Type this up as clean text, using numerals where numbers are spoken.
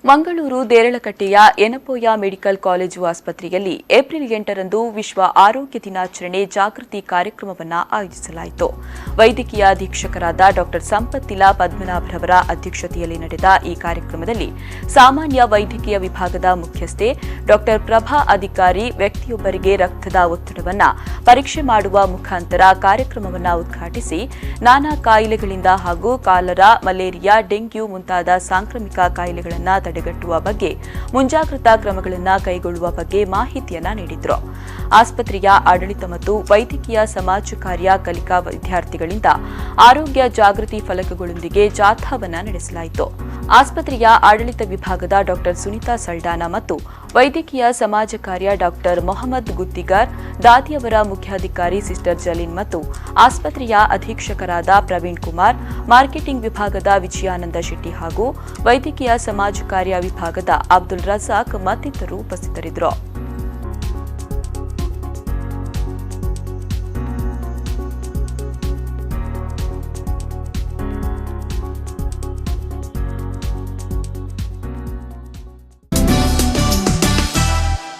Mangaluru ದೇರಳಕಟ್ಟೆಯ Yenepoya medical college ಆಸ್ಪತ್ರೆಯಲ್ಲಿ April 8ರಂದು ವಿಶ್ವ ಆರೋಗ್ಯ ದಿನಾಚರಣೆ ಜಾಗೃತಿ ಕಾರ್ಯಕ್ರಮವನ್ನು ಆಯೋಜಿಸಲಾಯಿತು. ವೈದ್ಯಕೀಯ ಅಧೀಕ್ಷಕರಾದ ಡಾ ಸಂಪತ್ತಿಲ ಪದ್ಮನಾಭರವರ ಅಧ್ಯಕ್ಷತೆಯಲ್ಲಿ ನಡೆದ ಈ ಕಾರ್ಯಕ್ರಮದಲ್ಲಿ ಸಾಮಾನ್ಯ ವೈದ್ಯಕೀಯ ವಿಭಾಗದ ಮುಖ್ಯಸ್ಥೆ ಡಾ ಪ್ರಭಾ ಅಧಿಕಾರಿ ವ್ಯಕ್ತಿಯೊಬ್ಬರಿಗೆ ರಕ್ತದ ಒತ್ತಡವನ್ನು ಪರೀಕ್ಷೆ ಮಾಡುವ ಮುಖಾಂತರ ಕಾರ್ಯಕ್ರಮವನ್ನು ಉದ್ಘಾಟಿಸಿ ನಾನಾ ಕಾಯಿಲೆಗಳಿಂದ ಹಾಗೂ ಕಾಲರಾ, ಮಲೇರಿಯಾ, ಡೆಂಗ್ಯೂ ಮುಂತಾದ ಸಾಂಕ್ರಾಮಿಕ ಕಾಯಿಲೆಗಳನ್ನು ತಡೆಗಟ್ಟುವ ಬಗ್ಗೆ ಮುಂಜಾಗ್ರತಾ ಕ್ರಮಗಳನ್ನು ಕೈಗೊಳ್ಳುವ ಬಗ್ಗೆ ಮಾಹಿತಿಯನ್ನ ನೀಡಿದರು. ಆಸ್ಪತ್ರೆಯ ಆಡಳಿತ ಮತ್ತು ವೈದ್ಯಕೀಯ ಸಮಾಜ ಕಾರ್ಯ ಕಲಿಕಾ ವಿದ್ಯಾರ್ಥಿಗಳಿಂದ ಆರೋಗ್ಯ ಜಾಗೃತಿ ಫಲಕಗಳೊಂದಿಗೆ ಜಾಥಾವನ್ನ ನಡೆಸಲಾಯಿತು. ಆಸ್ಪತ್ರೆಯ ಆಡಳಿತ ವಿಭಾಗದ ಡಾ ಸುನೀತಾ ಸಲ್ಡಾನ ಮತ್ತು ವೈದ್ಯಕೀಯ ಸಮಾಜ ಕಾರ್ಯ ಡಾ ಮೊಹಮ್ಮದ್ ಗುತ್ತಿಗಾರ್, ದಾದಿಯವರ ಮುಖ್ಯಾಧಿಕಾರಿ ಸಿಸ್ಟರ್ ಜಲೀನ್ ಮತ್ತು ಆಸ್ಪತ್ರೆಯ ಅಧೀಕ್ಷಕರಾದ ಪ್ರವೀಣ್ ಕುಮಾರ್, ಮಾರ್ಕೆಟಿಂಗ್ ವಿಭಾಗದ ವಿಜಯಾನಂದ ಶೆಟ್ಟಿ ಹಾಗೂ ವೈದ್ಯಕೀಯ ಸಮಾಜ ಕಾರ್ಯ ವಿಭಾಗದ ಅಬ್ದುಲ್ ರಜಾಕ್ ಮತ್ತಿತರರು ಉಪಸ್ಥಿತರಿದ್ದರು.